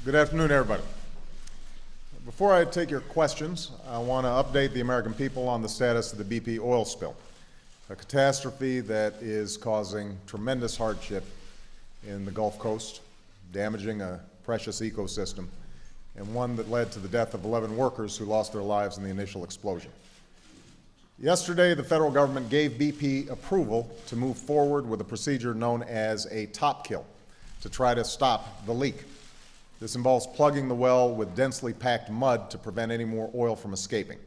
Good afternoon, everybody. Before I take your questions, I want to update the American people on the status of the BP oil spill, a catastrophe that is causing tremendous hardship in the Gulf Coast, damaging a precious ecosystem, and one that led to the death of 11 workers who lost their lives in the initial explosion. Yesterday, the federal government gave BP approval to move forward with a procedure known as a top kill to try to stop the leak. This involves plugging the well with densely packed mud to prevent any more oil from escaping.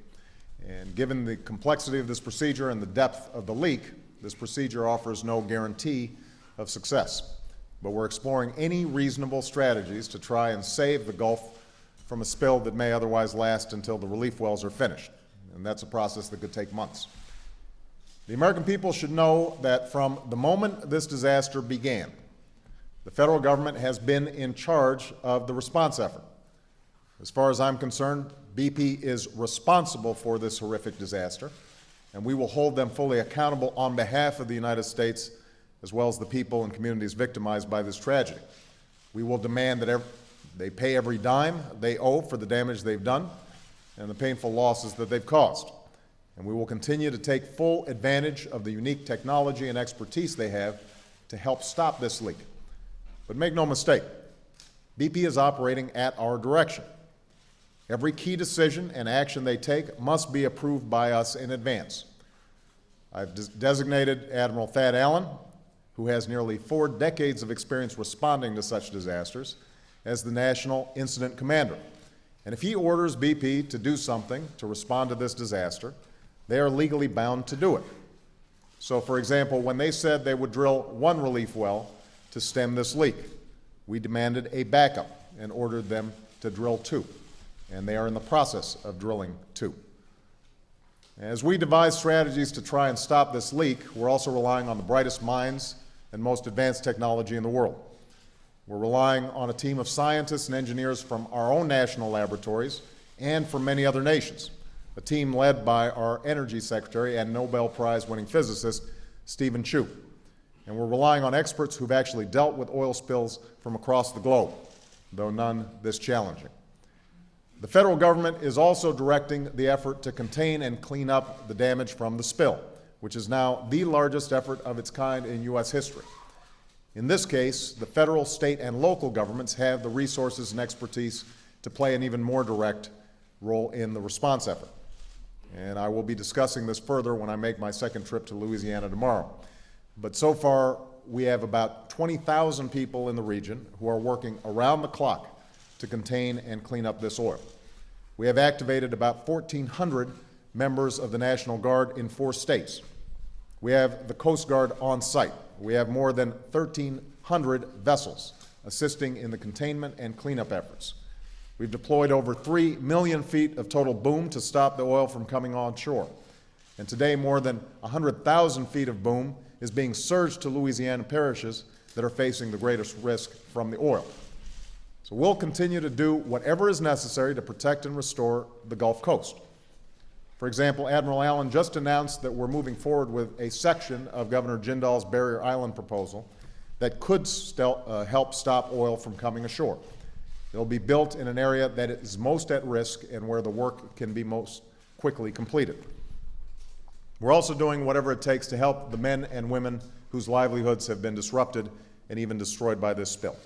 And given the complexity of this procedure and the depth of the leak, this procedure offers no guarantee of success. But we're exploring any reasonable strategies to try and save the Gulf from a spill that may otherwise last until the relief wells are finished. And that's a process that could take months. The American people should know that from the moment this disaster began, the federal government has been in charge of the response effort. As far as I'm concerned, BP is responsible for this horrific disaster, and we will hold them fully accountable on behalf of the United States, as well as the people and communities victimized by this tragedy. We will demand that they pay every dime they owe for the damage they've done and the painful losses that they've caused. And we will continue to take full advantage of the unique technology and expertise they have to help stop this leak. But make no mistake, BP is operating at our direction. Every key decision and action they take must be approved by us in advance. I've designated Admiral Thad Allen, who has nearly 4 decades of experience responding to such disasters, as the National Incident Commander. And if he orders BP to do something to respond to this disaster, they are legally bound to do it. So, for example, when they said they would drill 1 relief well to stem this leak, we demanded a backup and ordered them to drill 2, and they are in the process of drilling 2. As we devise strategies to try and stop this leak, we're also relying on the brightest minds and most advanced technology in the world. We're relying on a team of scientists and engineers from our own national laboratories and from many other nations, a team led by our Energy Secretary and Nobel Prize-winning physicist, Stephen Chu. And we're relying on experts who've actually dealt with oil spills from across the globe, though none this challenging. The federal government is also directing the effort to contain and clean up the damage from the spill, which is now the largest effort of its kind in U.S. history. In this case, the federal, state, and local governments have the resources and expertise to play an even more direct role in the response effort. And I will be discussing this further when I make my second trip to Louisiana tomorrow. But so far, we have about 20,000 people in the region who are working around the clock to contain and clean up this oil. We have activated about 1,400 members of the National Guard in 4 states. We have the Coast Guard on site. We have more than 1,300 vessels assisting in the containment and cleanup efforts. We've deployed over 3 million feet of total boom to stop the oil from coming on shore. And today, more than 100,000 feet of boom is being surged to Louisiana parishes that are facing the greatest risk from the oil. So we'll continue to do whatever is necessary to protect and restore the Gulf Coast. For example, Admiral Allen just announced that we're moving forward with a section of Governor Jindal's Barrier Island proposal that could help stop oil from coming ashore. It'll be built in an area that is most at risk and where the work can be most quickly completed. We're also doing whatever it takes to help the men and women whose livelihoods have been disrupted and even destroyed by this spill.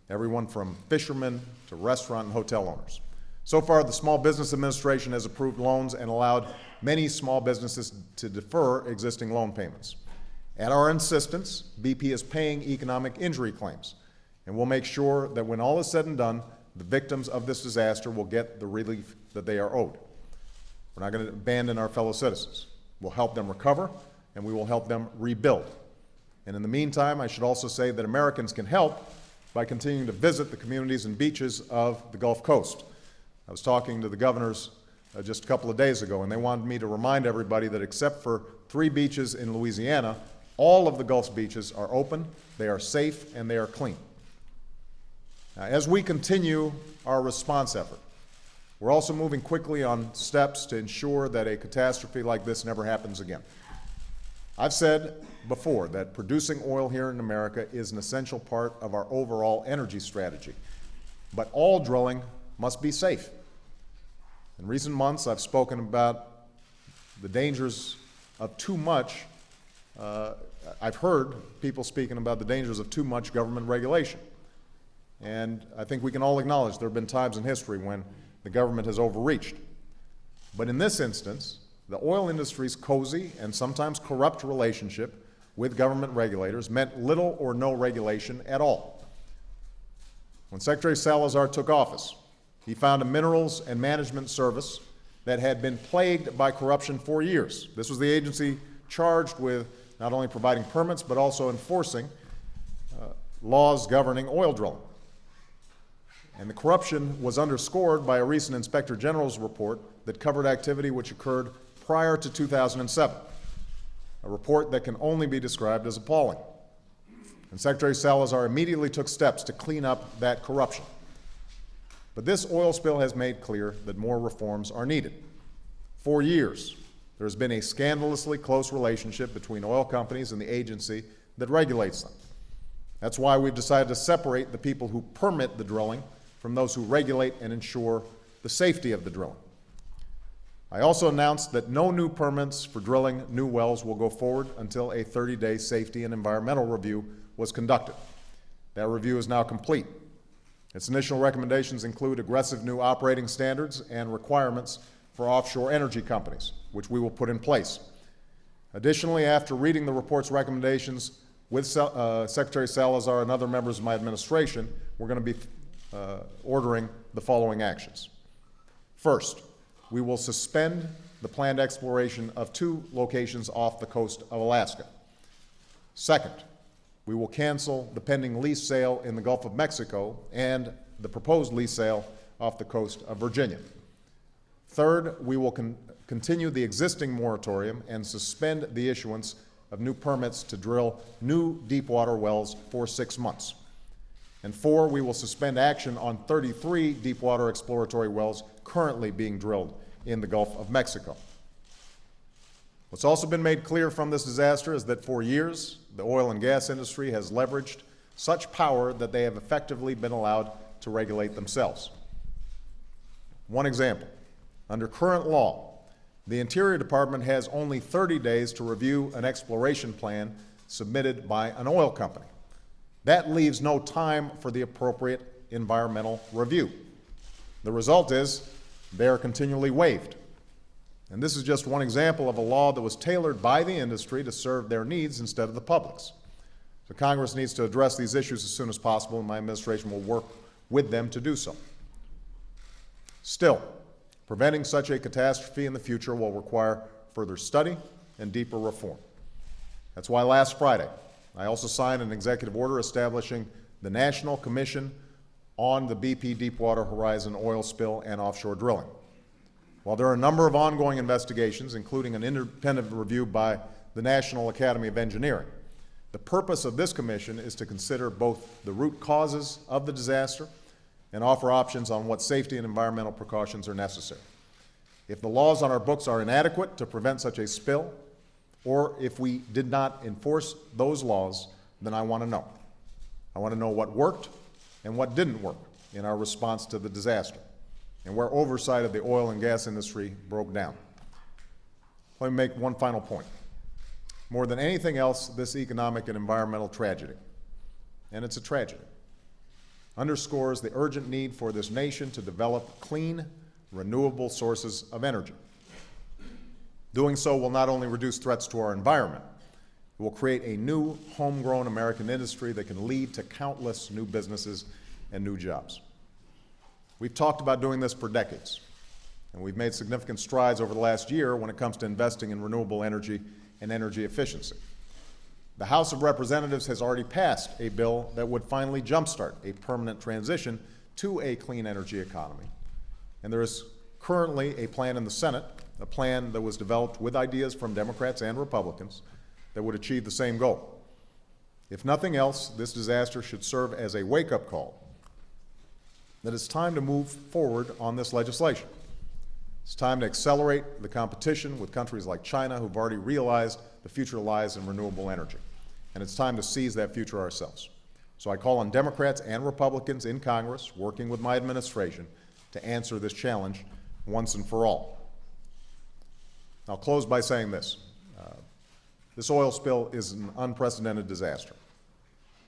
Everyone from fishermen to restaurant and hotel owners. So far, the Small Business Administration has approved loans and allowed many small businesses to defer existing loan payments. At our insistence, BP is paying economic injury claims, and we'll make sure that when all is said and done, the victims of this disaster will get the relief that they are owed. We're not going to abandon our fellow citizens. We'll help them recover, and we will help them rebuild. And in the meantime, I should also say that Americans can help by continuing to visit the communities and beaches of the Gulf Coast. I was talking to the governors just a couple of days ago, and they wanted me to remind everybody that except for 3 beaches in Louisiana, all of the Gulf's beaches are open, they are safe, and they are clean. Now, as we continue our response effort, we're also moving quickly on steps to ensure that a catastrophe like this never happens again. I've said before that producing oil here in America is an essential part of our overall energy strategy. but all drilling must be safe. In recent months, I've spoken about the dangers of too much. I've heard people speaking about the dangers of too much government regulation. And I think we can all acknowledge there have been times in history when the government has overreached. But in this instance, the oil industry's cozy and sometimes corrupt relationship with government regulators meant little or no regulation at all. When Secretary Salazar took office, he found a minerals and management service that had been plagued by corruption for years. This was the agency charged with not only providing permits, but also enforcing laws governing oil drilling. And the corruption was underscored by a recent Inspector General's report that covered activity which occurred prior to 2007, a report that can only be described as appalling. And Secretary Salazar immediately took steps to clean up that corruption. But this oil spill has made clear that more reforms are needed. For years, there has been a scandalously close relationship between oil companies and the agency that regulates them. That's why we've decided to separate the people who permit the drilling from those who regulate and ensure the safety of the drilling. I also announced that no new permits for drilling new wells will go forward until a 30-day safety and environmental review was conducted. That review is now complete. Its initial recommendations include aggressive new operating standards and requirements for offshore energy companies, which we will put in place. Additionally, after reading the report's recommendations with Secretary Salazar and other members of my administration, we're going to be ordering the following actions. First, we will suspend the planned exploration of 2 locations off the coast of Alaska. Second, we will cancel the pending lease sale in the Gulf of Mexico and the proposed lease sale off the coast of Virginia. Third, we will continue the existing moratorium and suspend the issuance of new permits to drill new deepwater wells for 6 months. And 4, we will suspend action on 33 deepwater exploratory wells currently being drilled in the Gulf of Mexico. What's also been made clear from this disaster is that for years, the oil and gas industry has leveraged such power that they have effectively been allowed to regulate themselves. One example, under current law, the Interior Department has only 30 days to review an exploration plan submitted by an oil company. That leaves no time for the appropriate environmental review. The result is they are continually waived. And this is just one example of a law that was tailored by the industry to serve their needs instead of the public's. So Congress needs to address these issues as soon as possible, and my administration will work with them to do so. Still, preventing such a catastrophe in the future will require further study and deeper reform. That's why last Friday, I also signed an executive order establishing the National Commission on the BP Deepwater Horizon oil spill and offshore drilling. While there are a number of ongoing investigations, including an independent review by the National Academy of Engineering, the purpose of this commission is to consider both the root causes of the disaster and offer options on what safety and environmental precautions are necessary. If the laws on our books are inadequate to prevent such a spill, or if we did not enforce those laws, then I want to know. I want to know what worked and what didn't work in our response to the disaster, and where oversight of the oil and gas industry broke down. Let me make one final point. More than anything else, this economic and environmental tragedy, and it's a tragedy, underscores the urgent need for this nation to develop clean, renewable sources of energy. Doing so will not only reduce threats to our environment, it will create a new, homegrown American industry that can lead to countless new businesses and new jobs. We've talked about doing this for decades, and we've made significant strides over the last year when it comes to investing in renewable energy and energy efficiency. The House of Representatives has already passed a bill that would finally jumpstart a permanent transition to a clean energy economy. And there is currently a plan in the Senate, a plan that was developed with ideas from Democrats and Republicans that would achieve the same goal. If nothing else, this disaster should serve as a wake-up call that it's time to move forward on this legislation. It's time to accelerate the competition with countries like China, who've already realized the future lies in renewable energy. And it's time to seize that future ourselves. So I call on Democrats and Republicans in Congress, working with my administration, to answer this challenge once and for all. I'll close by saying this. This oil spill is an unprecedented disaster.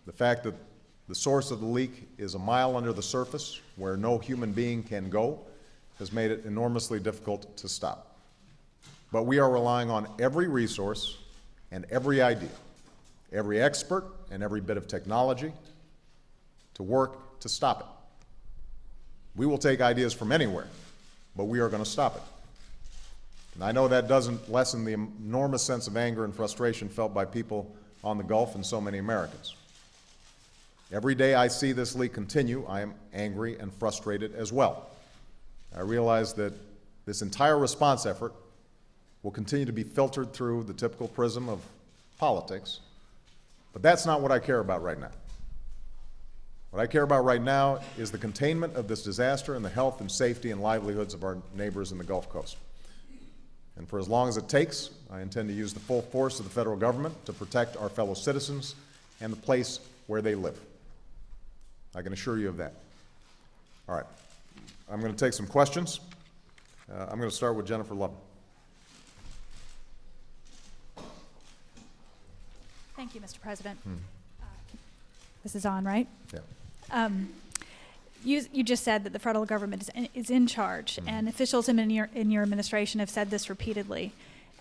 The fact that the source of the leak is a mile under the surface, where no human being can go, has made it enormously difficult to stop. But we are relying on every resource and every idea, every expert and every bit of technology to work to stop it. We will take ideas from anywhere, but we are going to stop it. And I know that doesn't lessen the enormous sense of anger and frustration felt by people on the Gulf and so many Americans. Every day I see this leak continue, I am angry and frustrated as well. I realize that this entire response effort will continue to be filtered through the typical prism of politics, but that's not what I care about right now. What I care about right now is the containment of this disaster and the health and safety and livelihoods of our neighbors in the Gulf Coast. And for as long as it takes, I intend to use the full force of the federal government to protect our fellow citizens and the place where they live. I can assure you of that. All right. I'm going to take some questions. I'm going to start with Jennifer Lubbock. Thank you, Mr. President. This is on, right? Yeah. You just said that the federal government is in charge, and officials in your administration have said this repeatedly.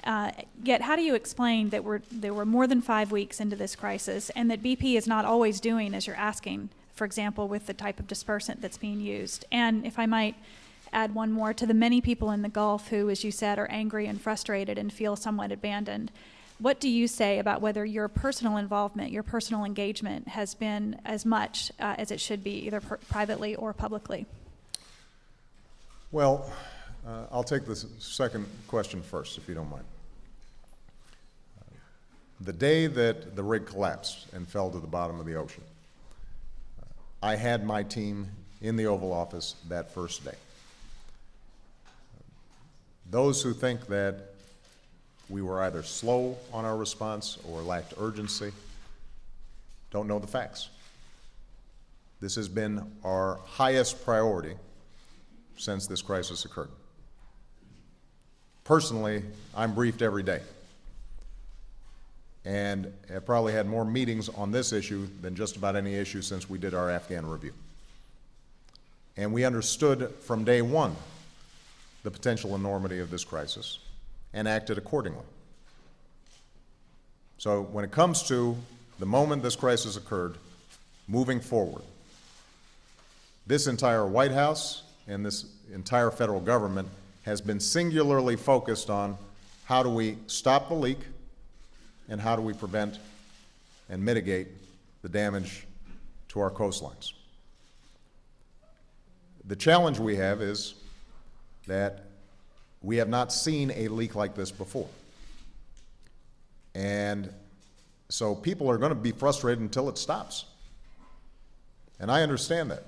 Yet, how do you explain that there were more than 5 weeks into this crisis, and that BP is not always doing as you're asking, for example, with the type of dispersant that's being used? And if I might add one more, to the many people in the Gulf who, as you said, are angry and frustrated and feel somewhat abandoned, what do you say about whether your personal involvement, your personal engagement has been as much as it should be, either privately or publicly? Well, I'll take the second question first, if you don't mind. The day that the rig collapsed and fell to the bottom of the ocean, I had my team in the Oval Office that first day. Those who think that we were either slow on our response or lacked urgency don't know the facts. This has been our highest priority since this crisis occurred. Personally, I'm briefed every day, and have probably had more meetings on this issue than just about any issue since we did our Afghan review. And we understood from day one the potential enormity of this crisis and acted accordingly. So when it comes to the moment this crisis occurred, moving forward, this entire White House and this entire federal government has been singularly focused on how do we stop the leak and how do we prevent and mitigate the damage to our coastlines. The challenge we have is that we have not seen a leak like this before. And so people are going to be frustrated until it stops. And I understand that.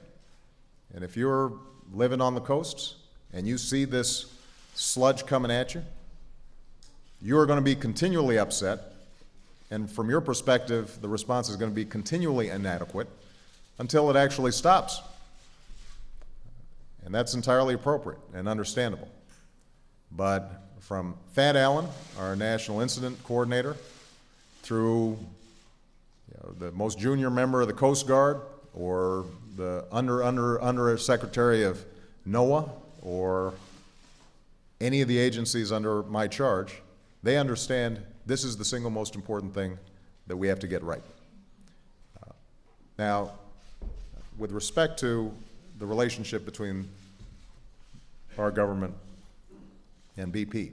And if you're living on the coasts and you see this sludge coming at you, you're going to be continually upset. And from your perspective, the response is going to be continually inadequate until it actually stops. And that's entirely appropriate and understandable. But from Thad Allen, our National Incident Coordinator, through the most junior member of the Coast Guard, or the under Secretary of NOAA, or any of the agencies under my charge, they understand this is the single most important thing that we have to get right. Now, with respect to the relationship between our government and BP,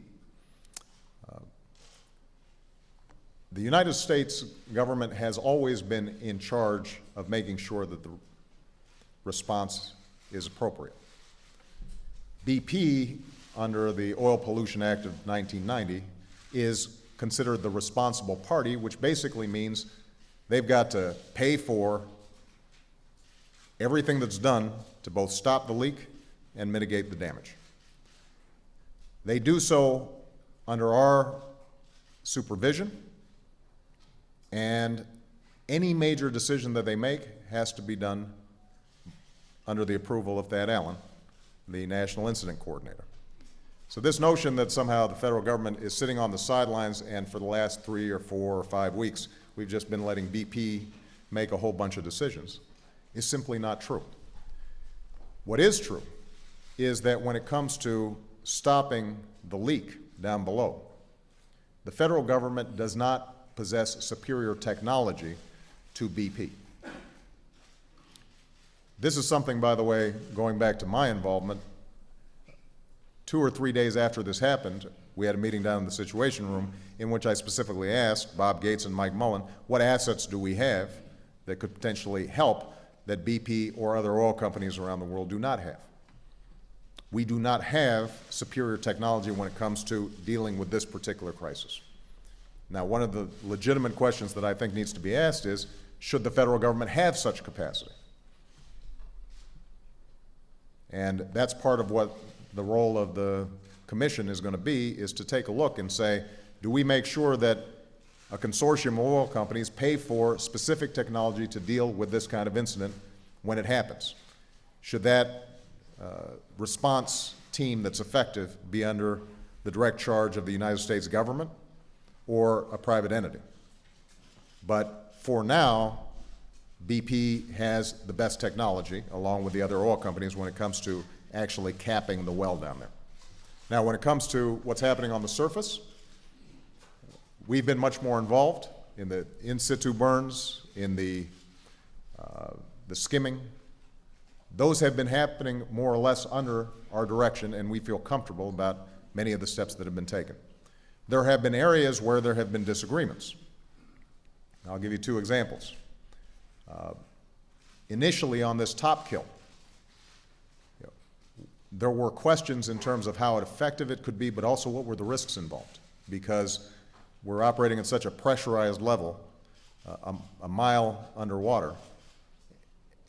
the United States government has always been in charge of making sure that the response is appropriate. BP, under the Oil Pollution Act of 1990, is considered the responsible party, which basically means they've got to pay for everything that's done to both stop the leak and mitigate the damage. They do so under our supervision, and any major decision that they make has to be done under the approval of Thad Allen, the National Incident Coordinator. So this notion that somehow the federal government is sitting on the sidelines and for the last 3 or 4 or 5 weeks we've just been letting BP make a whole bunch of decisions is simply not true. What is true is that when it comes to stopping the leak down below, the federal government does not possess superior technology to BP. This is something, by the way, going back to my involvement, 2 or 3 days after this happened, we had a meeting down in the Situation Room in which I specifically asked Bob Gates and Mike Mullen, what assets do we have that could potentially help that BP or other oil companies around the world do not have? We do not have superior technology when it comes to dealing with this particular crisis. Now, one of the legitimate questions that I think needs to be asked is, should the federal government have such capacity? And that's part of what the role of the commission is going to be, is to take a look and say, do we make sure that a consortium of oil companies pay for specific technology to deal with this kind of incident when it happens? Should that response team that's effective be under the direct charge of the United States government or a private entity? But for now, BP has the best technology, along with the other oil companies, when it comes to actually capping the well down there. Now, when it comes to what's happening on the surface, we've been much more involved in the in situ burns, in the skimming. Those have been happening more or less under our direction, and we feel comfortable about many of the steps that have been taken. There have been areas where there have been disagreements. I'll give you 2 examples. Initially on this top kill, there were questions in terms of how effective it could be, but also what were the risks involved, because we're operating at such a pressurized level, a mile underwater,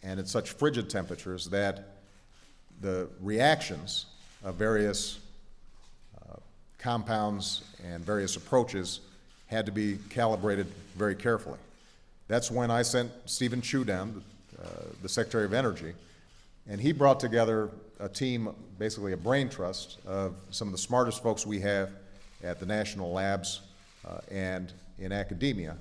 and at such frigid temperatures that the reactions of various compounds and various approaches had to be calibrated very carefully. That's when I sent Stephen Chu down, the Secretary of Energy, and he brought together a team, basically a brain trust, of some of the smartest folks we have at the national labs and in academia,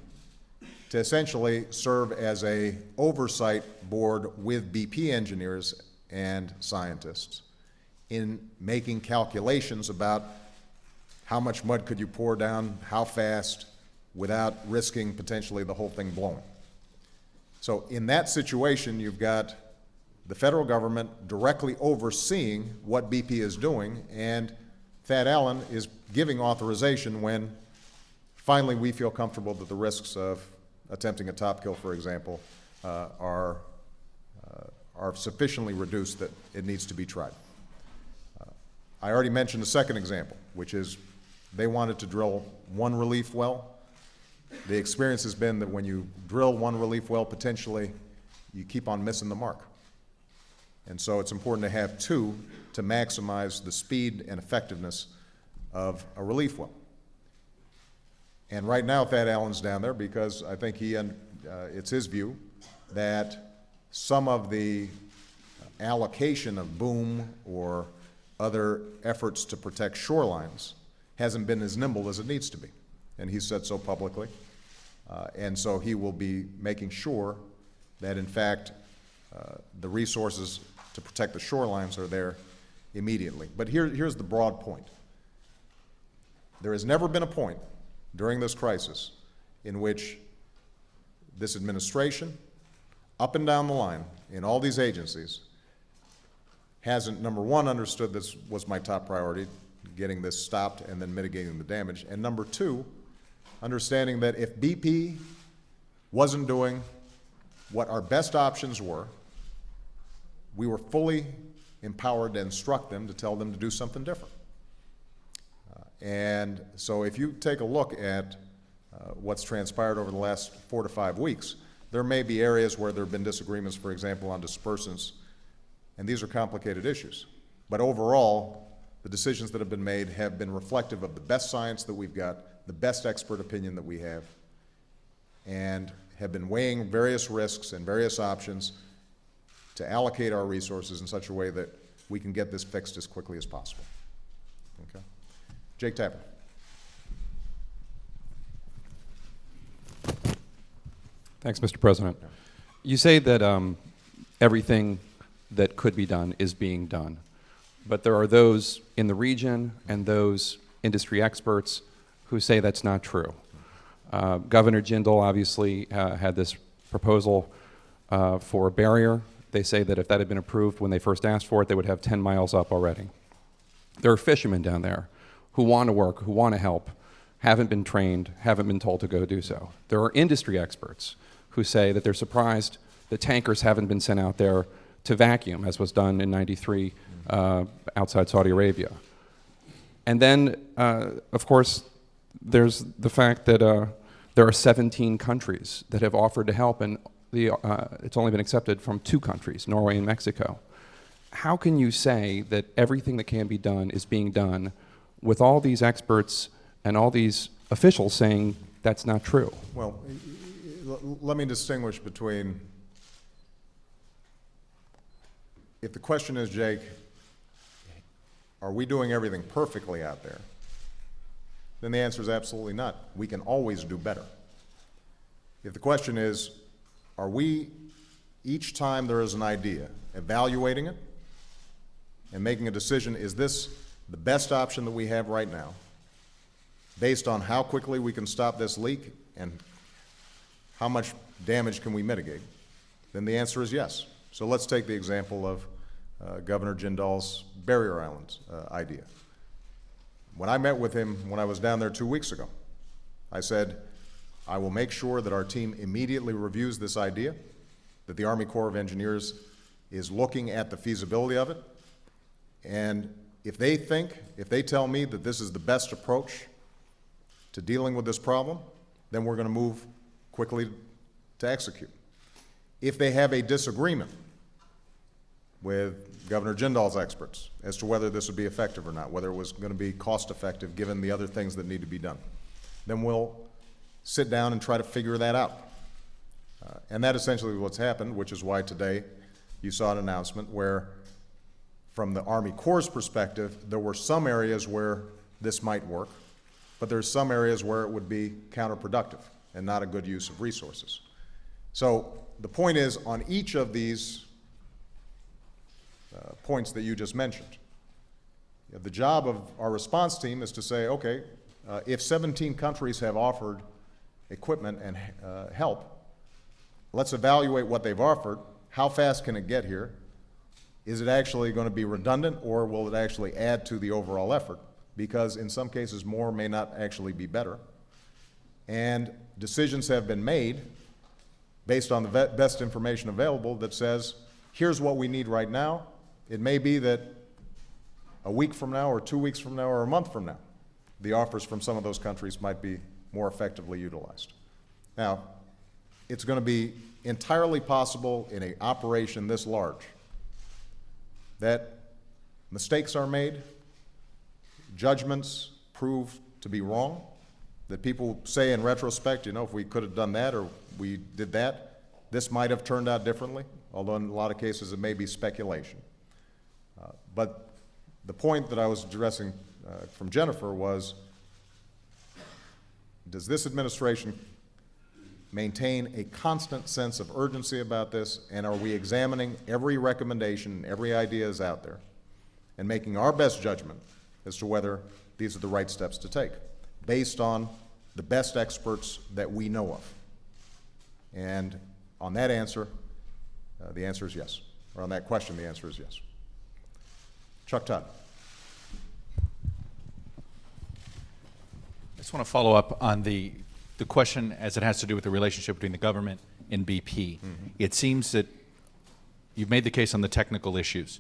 to essentially serve as a oversight board with BP engineers and scientists in making calculations about how much mud could you pour down, how fast, without risking potentially the whole thing blowing. So in that situation, you've got the federal government directly overseeing what BP is doing, and Thad Allen is giving authorization when finally we feel comfortable that the risks of attempting a top kill, for example, are sufficiently reduced that it needs to be tried. I already mentioned a second example, which is they wanted to drill 1 relief well. The experience has been that when you drill 1 relief well, potentially you keep on missing the mark. And so it's important to have 2 to maximize the speed and effectiveness of a relief well. And right now, Thad Allen's down there because I think it's his view that some of the allocation of boom or other efforts to protect shorelines hasn't been as nimble as it needs to be. And he said so publicly. And so he will be making sure that, in fact, the resources to protect the shorelines are there immediately. But here's the broad point. There has never been a point during this crisis in which this administration, up and down the line, in all these agencies, hasn't, number 1, understood this was my top priority, getting this stopped and then mitigating the damage, and number 2, understanding that if BP wasn't doing what our best options were, we were fully empowered to instruct them to tell them to do something different. And so if you take a look at what's transpired over the last 4 to 5 weeks, there may be areas where there have been disagreements, for example, on dispersants, and these are complicated issues. But overall, the decisions that have been made have been reflective of the best science that we've got, the best expert opinion that we have, and have been weighing various risks and various options to allocate our resources in such a way that we can get this fixed as quickly as possible. Okay? Jake Tapper. Thanks, Mr. President. You say that everything that could be done is being done, but there are those in the region and those industry experts who say that's not true. Governor Jindal obviously had this proposal for a barrier. They say that if that had been approved when they first asked for it, they would have 10 miles up already. There are fishermen down there who want to work, who want to help, haven't been trained, haven't been told to go do so. There are industry experts who say that they're surprised that tankers haven't been sent out there to vacuum, as was done in '93 outside Saudi Arabia. And then, of course, there's the fact that there are 17 countries that have offered to help, and it's only been accepted from 2 countries, Norway and Mexico. How can you say that everything that can be done is being done with all these experts and all these officials saying that's not true? Well, let me distinguish between, if the question is, Jake, are we doing everything perfectly out there? Then the answer is absolutely not. We can always do better. If the question is, are we, each time there is an idea, evaluating it and making a decision, is this the best option that we have right now, based on how quickly we can stop this leak and how much damage can we mitigate? Then the answer is yes. So let's take the example of Governor Jindal's barrier islands idea. When I met with him when I was down there 2 weeks ago, I said, I will make sure that our team immediately reviews this idea, that the Army Corps of Engineers is looking at the feasibility of it, and if they tell me that this is the best approach to dealing with this problem, then we're going to move quickly to execute. If they have a disagreement with Governor Jindal's experts as to whether this would be effective or not, whether it was going to be cost effective given the other things that need to be done, then we'll sit down and try to figure that out. And that essentially what's happened, which is why today you saw an announcement where, from the Army Corps' perspective, there were some areas where this might work, but there's some areas where it would be counterproductive and not a good use of resources. So the point is, on each of these points that you just mentioned, the job of our response team is to say, okay, if 17 countries have offered equipment and help, let's evaluate what they've offered. How fast can it get here? Is it actually going to be redundant, or will it actually add to the overall effort? Because in some cases, more may not actually be better. And decisions have been made based on the best information available that says, here's what we need right now. It may be that a week from now, or 2 weeks from now, or a month from now, the offers from some of those countries might be more effectively utilized. Now, it's going to be entirely possible in an operation this large that mistakes are made, judgments prove to be wrong, that people say in retrospect, you know, if we could have done that or we did that, this might have turned out differently, although in a lot of cases it may be speculation. But the point that I was addressing from Jennifer was, does this administration maintain a constant sense of urgency about this, and are we examining every recommendation, every idea is out there, and making our best judgment as to whether these are the right steps to take, based on the best experts that we know of? And on that answer, the answer is yes. Or on that question, the answer is yes. Chuck Todd. I just want to follow up on the question as it has to do with the relationship between the government and BP. Mm-hmm. It seems that you've made the case on the technical issues,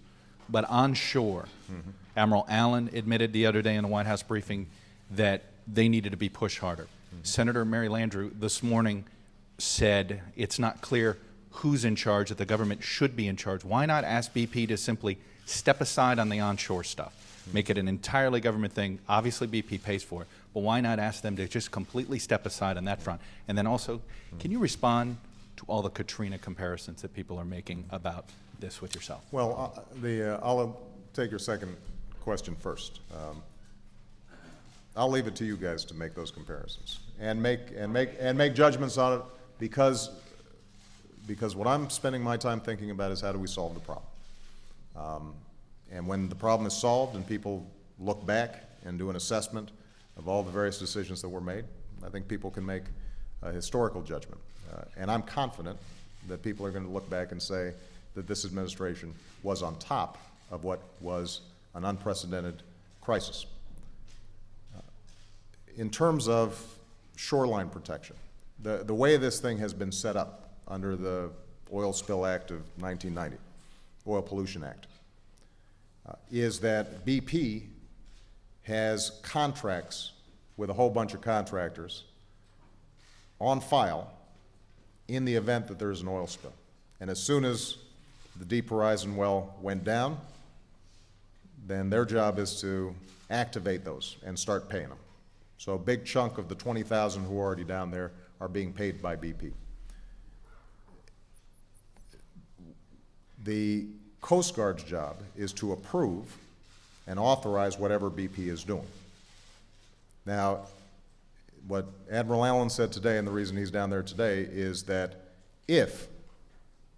but onshore, mm-hmm. Admiral Allen admitted the other day in the White House briefing that they needed to be pushed harder. Mm-hmm. Senator Mary Landrieu this morning said it's not clear who's in charge, that the government should be in charge. Why not ask BP to simply step aside on the onshore stuff? make it an entirely government thing. Obviously, BP pays for it, but why not ask them to just completely step aside on that front? And then also, can you respond to all the Katrina comparisons that people are making about this with yourself? Well, I'll take your second question first. I'll leave it to you guys to make those comparisons and make judgments on it because what I'm spending my time thinking about is how do we solve the problem. And when the problem is solved and people look back and do an assessment of all the various decisions that were made, I think people can make a historical judgment. And I'm confident that people are going to look back and say that this administration was on top of what was an unprecedented crisis. In terms of shoreline protection, the way this thing has been set up under the Oil Spill Act of 1990, Oil Pollution Act, is that BP has contracts with a whole bunch of contractors on file in the event that there's an oil spill. And as soon as the Deep Horizon well went down, then their job is to activate those and start paying them. So a big chunk of the 20,000 who are already down there are being paid by BP. The Coast Guard's job is to approve and authorize whatever BP is doing. Now, what Admiral Allen said today, and the reason he's down there today, is that if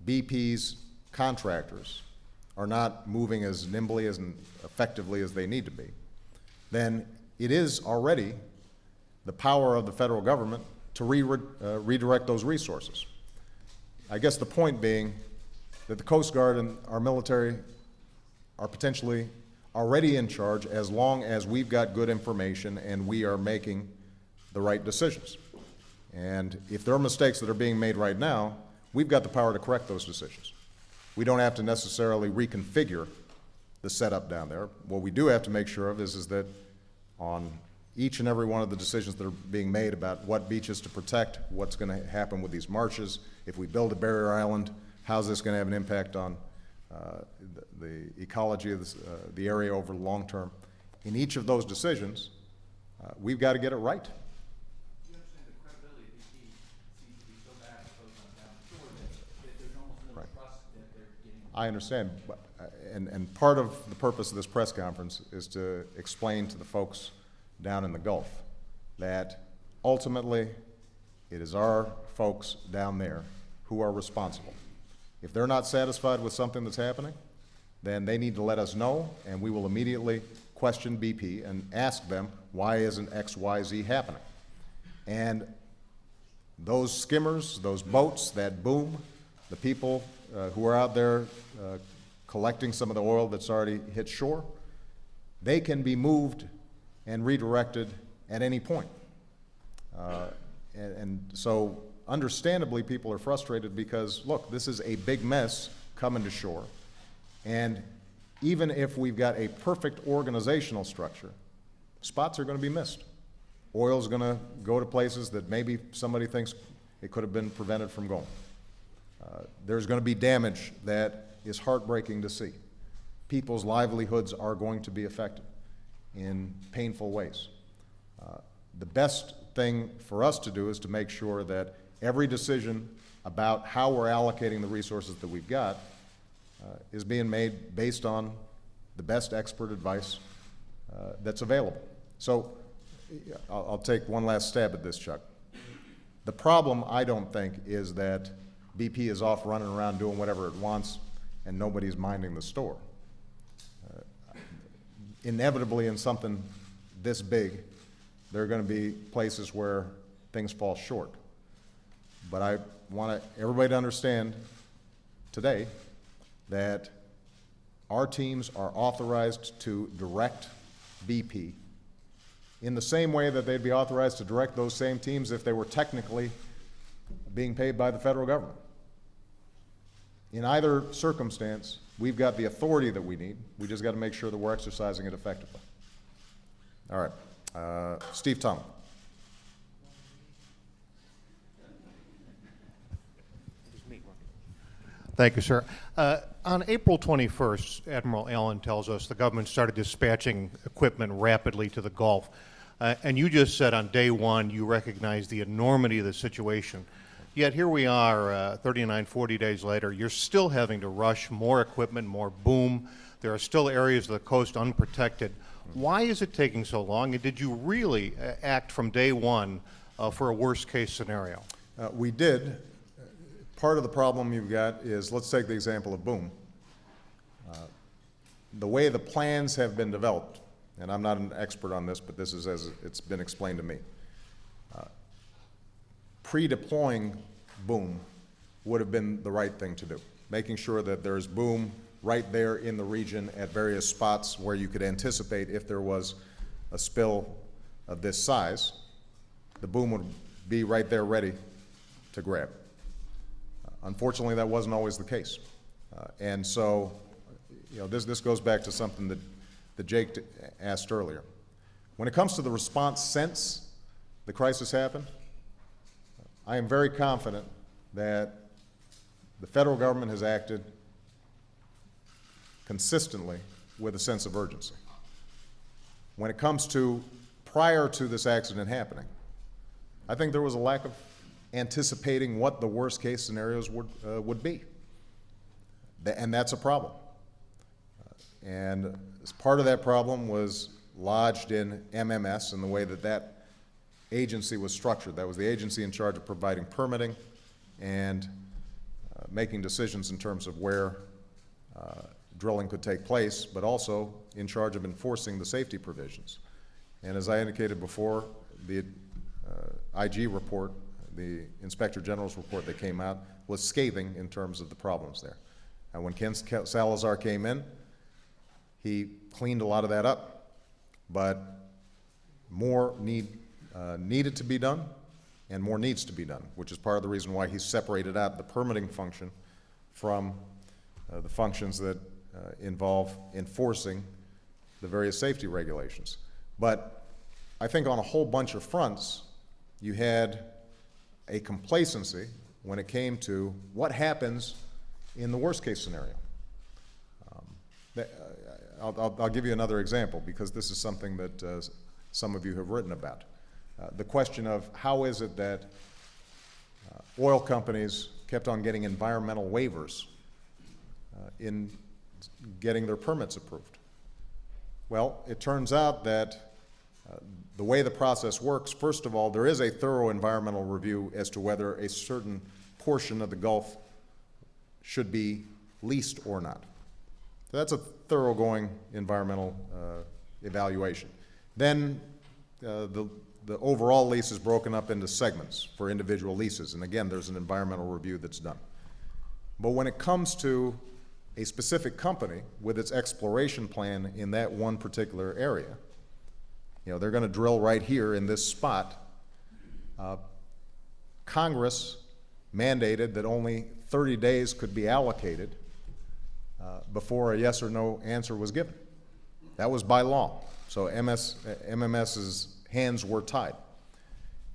BP's contractors are not moving as nimbly and effectively as they need to be, then it is already the power of the federal government to redirect those resources. I guess the point being that the Coast Guard and our military are potentially already in charge as long as we've got good information and we are making the right decisions. And if there are mistakes that are being made right now, we've got the power to correct those decisions. We don't have to necessarily reconfigure the setup down there. What we do have to make sure of is that on each and every one of the decisions that are being made about what beaches to protect, what's going to happen with these marshes, if we build a barrier island, how's this going to have an impact on the ecology of this, the area over the long term. In each of those decisions, we've got to get it right. You understand the credibility of BP seems to be so bad opposed on down the shore that there's almost no Right. trust that they're getting. I understand, but, and part of the purpose of this press conference is to explain to the folks down in the Gulf that ultimately it is our folks down there who are responsible. If they're not satisfied with something that's happening, then they need to let us know, and we will immediately question BP and ask them, why isn't X, Y, Z happening? And those skimmers, those boats, that boom, the people who are out there collecting some of the oil that's already hit shore, they can be moved and redirected at any point. And so understandably, people are frustrated because, look, this is a big mess coming to shore. And even if we've got a perfect organizational structure, spots are going to be missed. Oil's going to go to places that maybe somebody thinks it could have been prevented from going. There's going to be damage that is heartbreaking to see. People's livelihoods are going to be affected in painful ways. The best thing for us to do is to make sure that every decision about how we're allocating the resources that we've got is being made based on the best expert advice that's available. So I'll take one last stab at this, Chuck. The problem, I don't think, is that BP is off running around doing whatever it wants and nobody's minding the store. Inevitably, in something this big, there are going to be places where things fall short. But I want everybody to understand today that our teams are authorized to direct BP in the same way that they'd be authorized to direct those same teams if they were technically being paid by the federal government. In either circumstance, we've got the authority that we need. We just got to make sure that we're exercising it effectively. All right. Steve Tomlin. Thank you, sir. On April 21st, Admiral Allen tells us the government started dispatching equipment rapidly to the Gulf. And you just said on day one you recognized the enormity of the situation. Yet here we are 39, 40 days later. You're still having to rush more equipment, more boom. There are still areas of the coast unprotected. Why is it taking so long? And did you really act from day one for a worst-case scenario? We did. Part of the problem you've got is, let's take the example of boom. The way the plans have been developed, and I'm not an expert on this, but this is as it's been explained to me. Pre-deploying boom would have been the right thing to do, making sure that there's boom right there in the region at various spots where you could anticipate if there was a spill of this size, the boom would be right there ready to grab. Unfortunately, that wasn't always the case. And so, this goes back to something that Jake asked earlier. When it comes to the response since the crisis happened, I am very confident that the federal government has acted consistently with a sense of urgency. When it comes to prior to this accident happening, I think there was a lack of anticipating what the worst case scenarios would be. And that's a problem. And as part of that problem was lodged in MMS and the way that that agency was structured. That was the agency in charge of providing permitting and making decisions in terms of where drilling could take place, but also in charge of enforcing the safety provisions. And as I indicated before, the IG report, the Inspector General's report that came out, was scathing in terms of the problems there. And when Ken Salazar came in, he cleaned a lot of that up, but more needed to be done, and more needs to be done, which is part of the reason why he separated out the permitting function from the functions that involve enforcing the various safety regulations. But I think on a whole bunch of fronts, you had a complacency when it came to what happens in the worst case scenario. I'll give you another example, because this is something that some of you have written about. The question of how is it that oil companies kept on getting environmental waivers in getting their permits approved. Well, it turns out that the way the process works, first of all, there is a thorough environmental review as to whether a certain portion of the Gulf should be leased or not. So that's a thoroughgoing environmental evaluation. Then the overall lease is broken up into segments for individual leases, and again, there's an environmental review that's done. But when it comes to a specific company with its exploration plan in that one particular area, they're going to drill right here in this spot. Congress mandated that only 30 days could be allocated before a yes or no answer was given. That was by law. So MMS's hands were tied.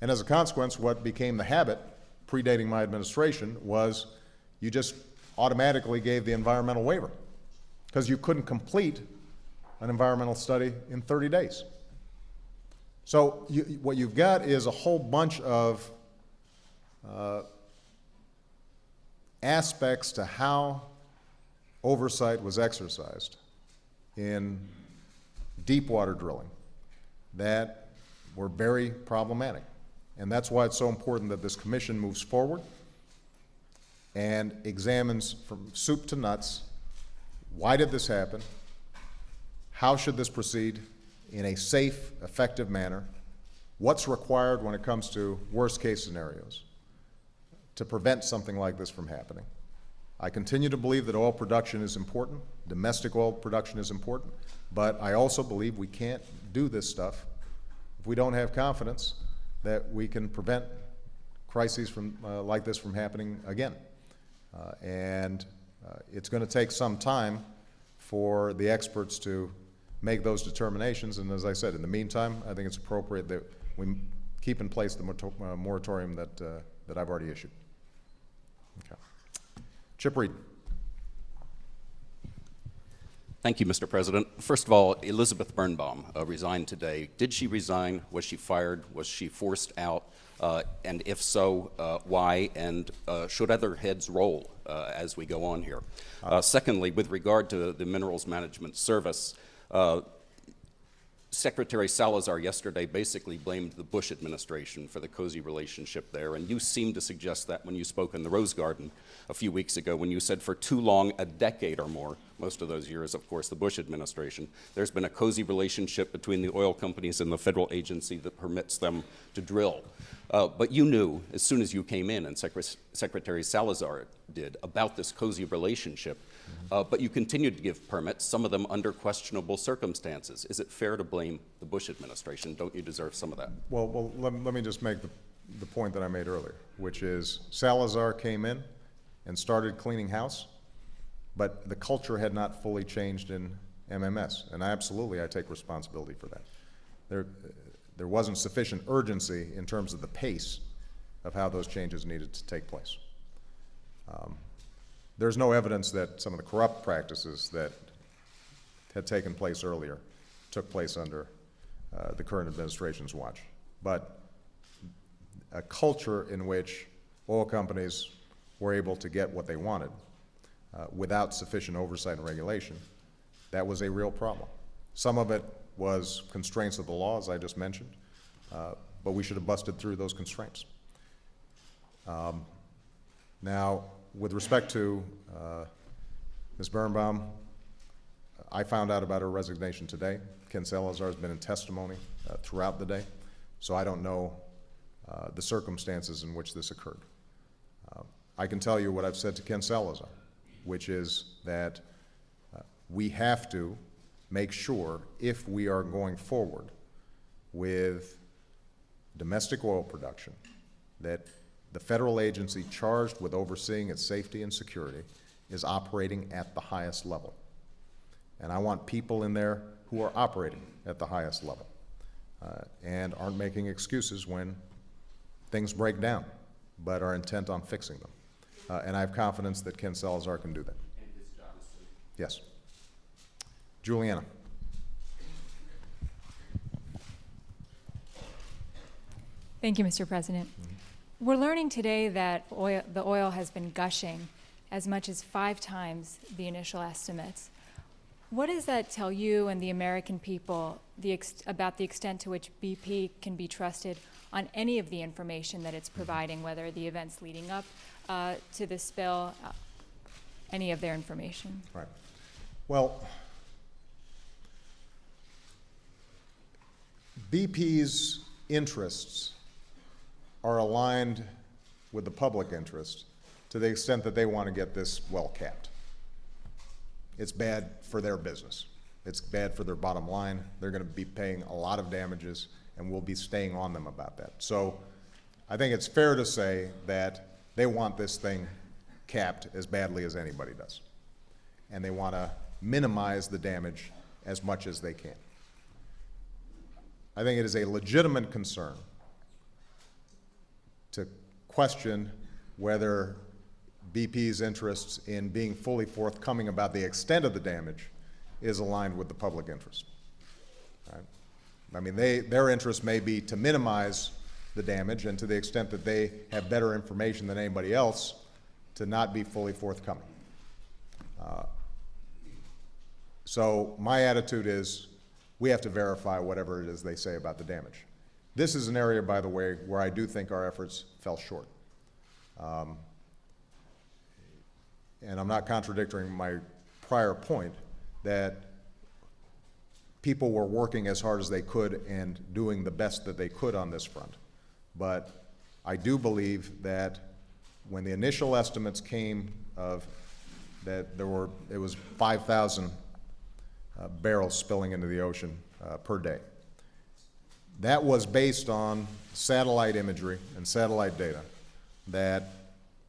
And as a consequence, what became the habit, predating my administration, was you just automatically gave the environmental waiver, because you couldn't complete an environmental study in 30 days. So what you've got is a whole bunch of aspects to how oversight was exercised in deepwater drilling that were very problematic. And that's why it's so important that this commission moves forward and examines from soup to nuts, why did this happen? How should this proceed in a safe, effective manner? What's required when it comes to worst case scenarios to prevent something like this from happening? I continue to believe that oil production is important, domestic oil production is important, but I also believe we can't do this stuff if we don't have confidence that we can prevent crises like this from happening again. It's going to take some time for the experts to make those determinations, and as I said, in the meantime, I think it's appropriate that we keep in place the moratorium that I've already issued. Okay. Chip Reed. Thank you, Mr. President. First of all, Elizabeth Birnbaum resigned today. Did she resign? Was she fired? Was she forced out? And if so, why? And should other heads roll as we go on here? Secondly, with regard to the Minerals Management Service, Secretary Salazar yesterday basically blamed the Bush administration for the cozy relationship there, and you seemed to suggest that when you spoke in the Rose Garden a few weeks ago, when you said for too long, a decade or more, most of those years, of course, the Bush administration, there's been a cozy relationship between the oil companies and the federal agency that permits them to drill. But you knew, as soon as you came in, and Secretary Salazar did, about this cozy relationship, but you continued to give permits, some of them under questionable circumstances. Is it fair to blame the Bush administration? Don't you deserve some of that? Well, let me just make the point that I made earlier, which is Salazar came in and started cleaning house, but the culture had not fully changed in MMS, and I take responsibility for that. There wasn't sufficient urgency in terms of the pace of how those changes needed to take place. There's no evidence that some of the corrupt practices that had taken place earlier took place under the current administration's watch. But a culture in which oil companies were able to get what they wanted without sufficient oversight and regulation, that was a real problem. Some of it was constraints of the law, as I just mentioned, but we should have busted through those constraints. Now, with respect to Ms. Birnbaum, I found out about her resignation today. Ken Salazar has been in testimony throughout the day, so I don't know the circumstances in which this occurred. I can tell you what I've said to Ken Salazar, which is that we have to make sure, if we are going forward with domestic oil production, that the federal agency charged with overseeing its safety and security is operating at the highest level. And I want people in there who are operating at the highest level and aren't making excuses when things break down, but are intent on fixing them. And I have confidence that Ken Salazar can do that. And his job is to... Yes. Juliana. Thank you, Mr. President. We're learning today that the oil has been gushing as much as 5 times the initial estimates. What does that tell you and the American people about the extent to which BP can be trusted on any of the information that it's providing, whether the events leading up to the spill, any of their information? Right. Well, BP's interests are aligned with the public interest to the extent that they want to get this well capped. It's bad for their business. It's bad for their bottom line. They're going to be paying a lot of damages, and we'll be staying on them about that. So I think it's fair to say that they want this thing capped as badly as anybody does. And they want to minimize the damage as much as they can. I think it is a legitimate concern to question whether BP's interests in being fully forthcoming about the extent of the damage is aligned with the public interest. Right? I mean, their interest may be to minimize the damage, and to the extent that they have better information than anybody else, to not be fully forthcoming. So my attitude is we have to verify whatever it is they say about the damage. This is an area, by the way, where I do think our efforts fell short. And I'm not contradicting my prior point that people were working as hard as they could and doing the best that they could on this front. But I do believe that when the initial estimates came of that it was 5,000 barrels spilling into the ocean per day. That was based on satellite imagery and satellite data that